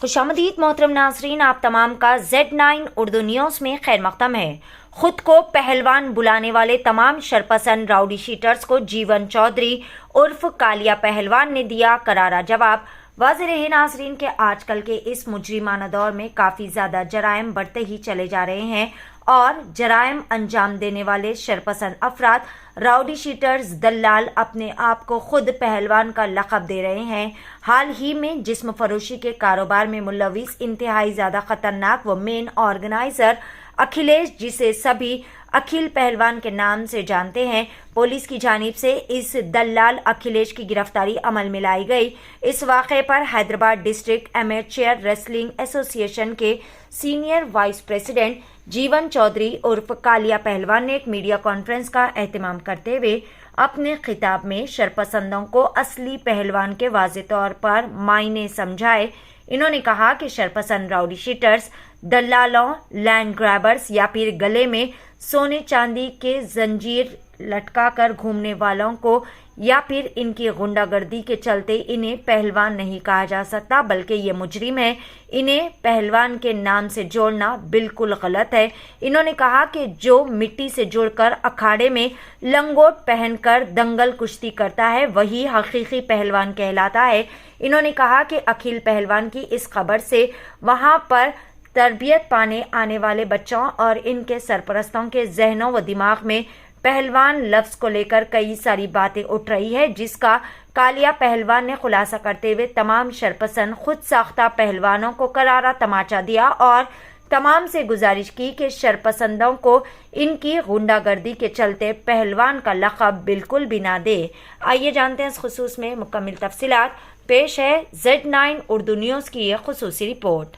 खुशामदीद मोहतरम नाजरीन, आप तमाम का Z9 उर्दू न्यूज़ में खैर मक़दम है। खुद को पहलवान बुलाने वाले तमाम शरपसंद राउडी शीटर्स को जीवन चौधरी उर्फ कालिया पहलवान ने दिया करारा जवाब। वाज़ेह रहे नाजरीन के आजकल के इस मुजरिमाना दौर में काफ़ी ज़्यादा जराइम बढ़ते ही चले जा रहे हैं और जराइम अंजाम देने वाले शरपसंद अफराद राउडी शीटर्स दल्लाल अपने आप को खुद पहलवान का लक़ब दे रहे हैं। हाल ही में जिस्म फरोशी के कारोबार में मुलविस इंतहाई ज़्यादा ख़तरनाक व मेन ऑर्गेनाइज़र अखिलेश, जिसे सभी अखिल पहलवान के नाम से जानते हैं, पुलिस की जानिब से इस दल्लाल अखिलेश की गिरफ्तारी अमल में लाई गई। इस वाक़े पर Hyderabad district amateur wrestling association के सीनियर वाइस प्रेसिडेंट जीवन चौधरी उर्फ कालिया पहलवान ने एक मीडिया कॉन्फ्रेंस का एहतमाम करते हुए अपने खिताब में शरपसंदों को असली पहलवान के वाज़ेह तौर पर मायने समझाए। इन्होंने कहा कि शरपसंद राउडी शीटर्स, दल्लालों, लैंड ग्रैबर्स या फिर गले में सोने चांदी के जंजीर लटका कर घूमने वालों को या फिर इनकी गुंडागर्दी के चलते इन्हें पहलवान नहीं कहा जा सकता, बल्कि ये मुजरिम है। इन्हें पहलवान के नाम से जोड़ना बिल्कुल गलत है। इन्होंने कहा कि जो मिट्टी से जुड़कर अखाड़े में लंगोट पहनकर दंगल कुश्ती करता है वही हकीकी पहलवान कहलाता है। इन्होंने कहा कि अखिल पहलवान की इस खबर से वहां पर तरबियत पाने आने वाले बच्चों और इनके सरपरस्तों के जहनों व दिमाग में पहलवान लफ्ज़ को लेकर कई सारी बातें उठ रही है, जिसका कालिया पहलवान ने खुलासा करते हुए तमाम शरपसंद खुद साख्ता पहलवानों को करारा तमाचा दिया और तमाम से गुजारिश की कि शरपसंदों को इनकी गुंडागर्दी के चलते पहलवान का लक़ब बिल्कुल भी ना दे। आइए जानते हैं इस खुसूस में मुकम्मल तफसीलात। पेश है Z9 उर्दू न्यूज़ की यह खुसूसी रिपोर्ट।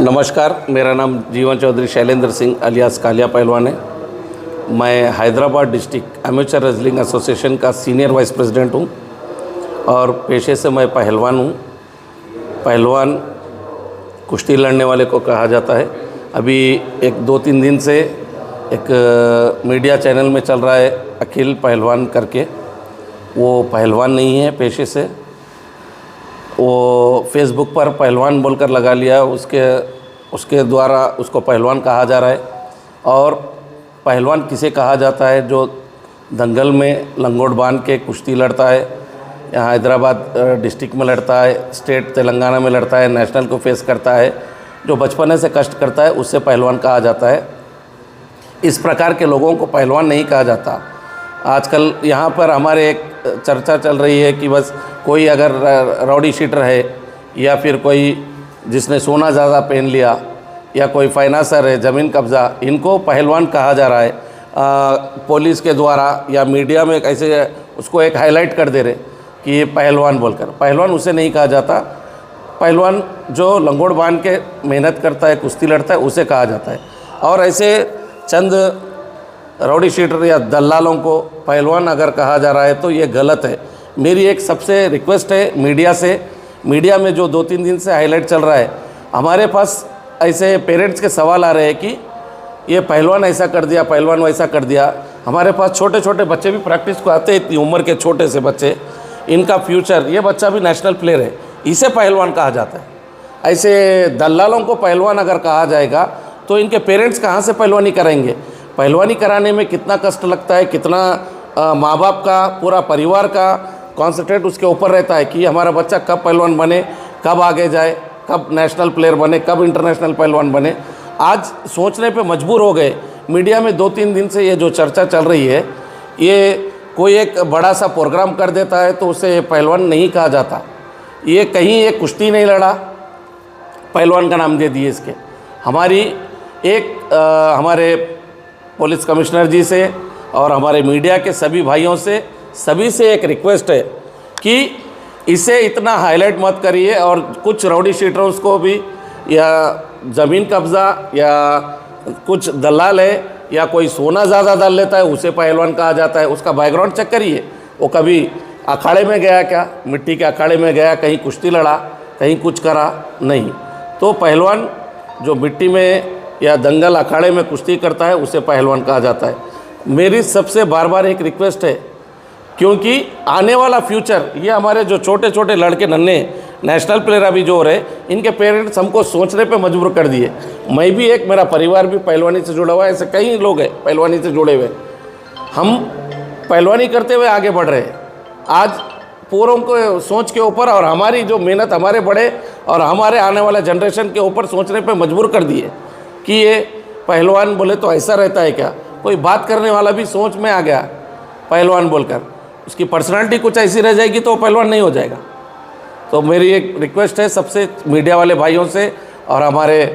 नमस्कार, मेरा नाम जीवन चौधरी शैलेंद्र सिंह अलियास कालिया पहलवान है। मैं Hyderabad district amateur wrestling association का सीनियर वाइस प्रेसिडेंट हूँ और पेशे से मैं पहलवान हूँ। पहलवान कुश्ती लड़ने वाले को कहा जाता है। अभी एक 2-3 दिन से एक मीडिया चैनल में चल रहा है अखिल पहलवान करके, वो पहलवान नहीं है पेशे से, वो फेसबुक पर पहलवान बोलकर लगा लिया, उसके द्वारा उसको पहलवान कहा जा रहा है। और पहलवान किसे कहा जाता है? जो दंगल में लंगोट बांध के कुश्ती लड़ता है, यहाँ हैदराबाद डिस्ट्रिक्ट में लड़ता है, स्टेट तेलंगाना में लड़ता है, नेशनल को फेस करता है, जो बचपने से कष्ट करता है उससे पहलवान कहा जाता है। इस प्रकार के लोगों को पहलवान नहीं कहा जाता। आजकल यहाँ पर हमारे एक चर्चा चल रही है कि बस कोई अगर राउडी शीटर है या फिर कोई जिसने सोना ज़्यादा पहन लिया या कोई फाइनेंसर है, ज़मीन कब्ज़ा, इनको पहलवान कहा जा रहा है पुलिस के द्वारा या मीडिया में कैसे उसको एक हाईलाइट कर दे रहे कि ये पहलवान बोलकर। पहलवान उसे नहीं कहा जाता। पहलवान जो लंगोट बांध के मेहनत करता है, कुश्ती लड़ता है, उसे कहा जाता है। और ऐसे चंद राउडी शीटर या दल्लालों को पहलवान अगर कहा जा रहा है तो ये गलत है। मेरी एक सबसे रिक्वेस्ट है मीडिया से, मीडिया में जो 2-3 दिन से हाईलाइट चल रहा है, हमारे पास ऐसे पेरेंट्स के सवाल आ रहे हैं कि ये पहलवान ऐसा कर दिया, पहलवान वैसा कर दिया। हमारे पास छोटे छोटे बच्चे भी प्रैक्टिस को आते हैं, इतनी उम्र के छोटे से बच्चे, इनका फ्यूचर, ये बच्चा भी नेशनल प्लेयर है, इसे पहलवान कहा जाता है। ऐसे दल्लालों को पहलवान अगर कहा जाएगा तो इनके पेरेंट्स कहाँ से पहलवानी कराएंगे? पहलवानी कराने में कितना कष्ट लगता है, कितना माँ बाप का, पूरा परिवार का कॉन्सेंट्रेट उसके ऊपर रहता है कि हमारा बच्चा कब पहलवान बने, कब आगे जाए, कब नेशनल प्लेयर बने, कब इंटरनेशनल पहलवान बने। आज सोचने पे मजबूर हो गए। मीडिया में 2-3 दिन से ये जो चर्चा चल रही है, ये कोई एक बड़ा सा प्रोग्राम कर देता है तो उसे पहलवान नहीं कहा जाता। ये कहीं एक कुश्ती नहीं लड़ा, पहलवान का नाम दे दिए इसके। हमारी हमारे पुलिस कमिश्नर जी से और हमारे मीडिया के सभी भाइयों से, सभी से एक रिक्वेस्ट है कि इसे इतना हाईलाइट मत करिए। और कुछ राउडी शीटर्स को भी, या ज़मीन कब्ज़ा या कुछ दलाल है या कोई सोना ज़्यादा डाल लेता है उसे पहलवान कहा जाता है। उसका बैकग्राउंड चेक करिए, वो कभी अखाड़े में गया क्या, मिट्टी के अखाड़े में गया, कहीं कुश्ती लड़ा, कहीं कुछ करा नहीं। तो पहलवान जो मिट्टी में या दंगल अखाड़े में कुश्ती करता है उसे पहलवान कहा जाता है। मेरी सबसे बार बार एक रिक्वेस्ट है, क्योंकि आने वाला फ्यूचर, ये हमारे जो छोटे छोटे लड़के नन्हे नेशनल प्लेयर अभी जो हो रहे, इनके पेरेंट्स हमको सोचने पे मजबूर कर दिए। मैं भी एक, मेरा परिवार भी पहलवानी से जुड़ा हुआ है, ऐसे कई लोग हैं पहलवानी से जुड़े हुए। हम पहलवानी करते हुए आगे बढ़ रहे हैं। आज पूरों को सोच के ऊपर और हमारी जो मेहनत हमारे बड़े और हमारे आने वाले जनरेशन के ऊपर सोचने पे मजबूर कर दिए कि ये पहलवान बोले तो ऐसा रहता है क्या। कोई बात करने वाला भी सोच में आ गया पहलवान बोलकर, उसकी पर्सनालिटी कुछ ऐसी रह जाएगी तो वो पहलवान नहीं हो जाएगा। तो मेरी एक रिक्वेस्ट है सबसे, मीडिया वाले भाइयों से और हमारे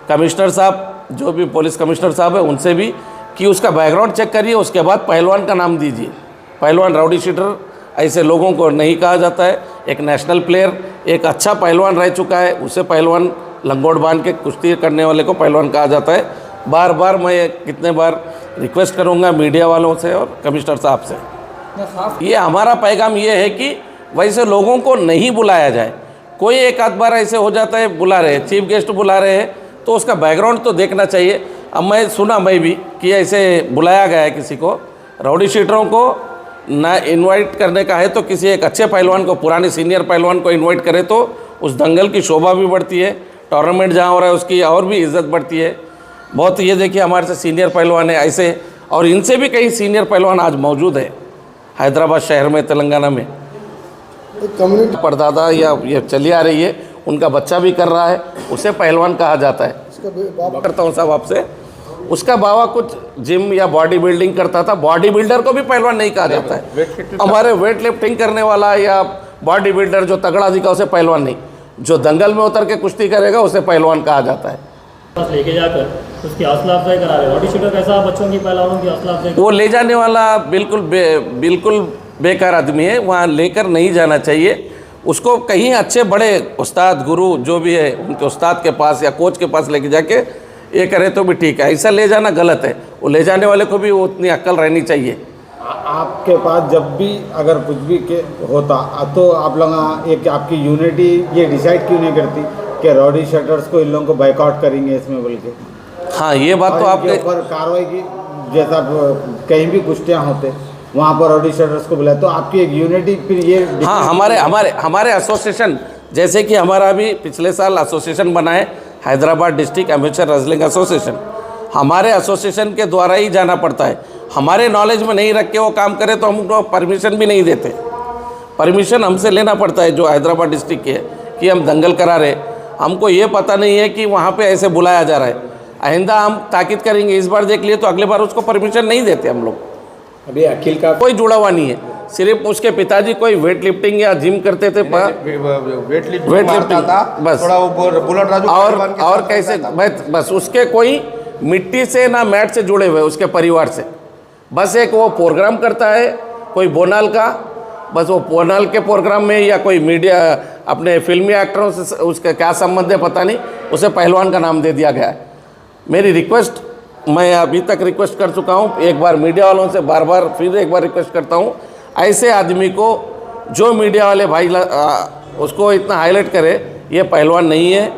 कमिश्नर साहब, जो भी पुलिस कमिश्नर साहब है उनसे भी, कि उसका बैकग्राउंड चेक करिए, उसके बाद पहलवान का नाम दीजिए। पहलवान राउडी शीटर ऐसे लोगों को नहीं कहा जाता है। एक नेशनल प्लेयर, एक अच्छा पहलवान रह चुका है, उसे पहलवान लंगोट बांध के कुश्ती करने वाले को पहलवान कहा जाता है। बार बार मैं कितने बार रिक्वेस्ट करूंगा मीडिया वालों से और कमिश्नर साहब से। ये हमारा पैगाम ये है कि वैसे लोगों को नहीं बुलाया जाए। कोई एक आध बार ऐसे हो जाता है, बुला रहे हैं, चीफ गेस्ट बुला रहे हैं, तो उसका बैकग्राउंड तो देखना चाहिए। अब मैं सुना मैं भी कि ऐसे बुलाया गया है किसी को, राउडी शीटरों को ना इनवाइट करने का है तो किसी एक अच्छे पहलवान को, पुराने सीनियर पहलवान को इनवाइट करे तो उस दंगल की शोभा भी बढ़ती है, टूर्नामेंट जहाँ हो रहा है उसकी और भी इज्जत बढ़ती है। बहुत ये देखिए हमारे से सीनियर पहलवान है ऐसे, और इनसे भी कई सीनियर पहलवान आज मौजूद है हैदराबाद शहर में, तेलंगाना में। कम्युनिटी परदादा या ये चली आ रही है, उनका बच्चा भी कर रहा है, उसे पहलवान कहा जाता है। करता हूँ साहब आपसे, उसका बाबा कुछ जिम या बॉडी बिल्डिंग करता था, बॉडी बिल्डर को भी पहलवान नहीं कहा जाता है। हमारे वेट लिफ्टिंग करने वाला या बॉडी बिल्डर जो तगड़ा दिखा उसे पहलवान नहीं, जो दंगल में उतर के कुश्ती करेगा उसे पहलवान कहा जाता है। लेके जाकर उसकी हौसला अफजाई करा रहे। राउडी शीटर कैसा बच्चों की पहलवानों की हौसला अफजाई? वो ले जाने वाला बिल्कुल बेकार आदमी है, वहाँ लेकर नहीं जाना चाहिए। उसको कहीं अच्छे बड़े उस्ताद, गुरु जो भी है उनके उस्ताद के पास या कोच के पास लेके जाके ये करे तो भी ठीक है। ऐसा ले जाना गलत है। वो ले जाने वाले को भी उतनी अक्ल रहनी चाहिए। आपके पास जब भी अगर कुछ भी होता तो आप लोग एक आपकी यूनिटी ये डिसाइड क्यों नहीं करती कि राउडी शटर्स को इन लोगों को बाइकआउट करेंगे इसमें बोल के? हाँ, ये बात तो आपके ऊपर कार्रवाई की, जैसा कहीं भी कुश्तियाँ होते वहाँ पर राउडी शटर्स को बुलाए तो आपकी एक यूनिटी फिर ये। हाँ, हमारे एसोसिएशन, जैसे कि हमारा भी पिछले साल एसोसिएशन बनाए, Hyderabad district amateur wrestling association. हमारे एसोसिएशन के द्वारा ही जाना पड़ता है। हमारे नॉलेज में नहीं रख के वो काम करे तो हमको परमिशन भी नहीं देते। परमिशन हमसे लेना पड़ता है जो हैदराबाद डिस्ट्रिक्ट के है कि हम दंगल करा रहे। हमको ये पता नहीं है कि वहाँ पे ऐसे बुलाया जा रहा है। आइंदा हम ताकीद करेंगे, इस बार देख लिए तो अगले बार उसको परमिशन नहीं देते हम लोग। अभी अखिल का कोई जुड़ा हुआ नहीं है, सिर्फ उसके पिताजी कोई वेट लिफ्टिंग या जिम करते थे, वेट लिफ्टिंग बस, थोड़ा वो बुलेट राजू और कैसे बस उसके कोई मिट्टी से ना मैट से जुड़े हुए, उसके परिवार से। बस एक वो प्रोग्राम करता है कोई बोनाल का, बस वो बोनाल के प्रोग्राम में या कोई मीडिया अपने फिल्मी एक्टरों से उसका क्या संबंध है पता नहीं, उसे पहलवान का नाम दे दिया गया है। मेरी रिक्वेस्ट, मैं अभी तक रिक्वेस्ट कर चुका हूँ, एक बार मीडिया वालों से बार बार फिर एक बार रिक्वेस्ट करता हूँ, ऐसे आदमी को जो मीडिया वाले भाई उसको इतना हाईलाइट करे, ये पहलवान नहीं है,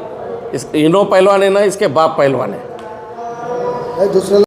इनो पहलवान है ना, इसके बाप पहलवान है।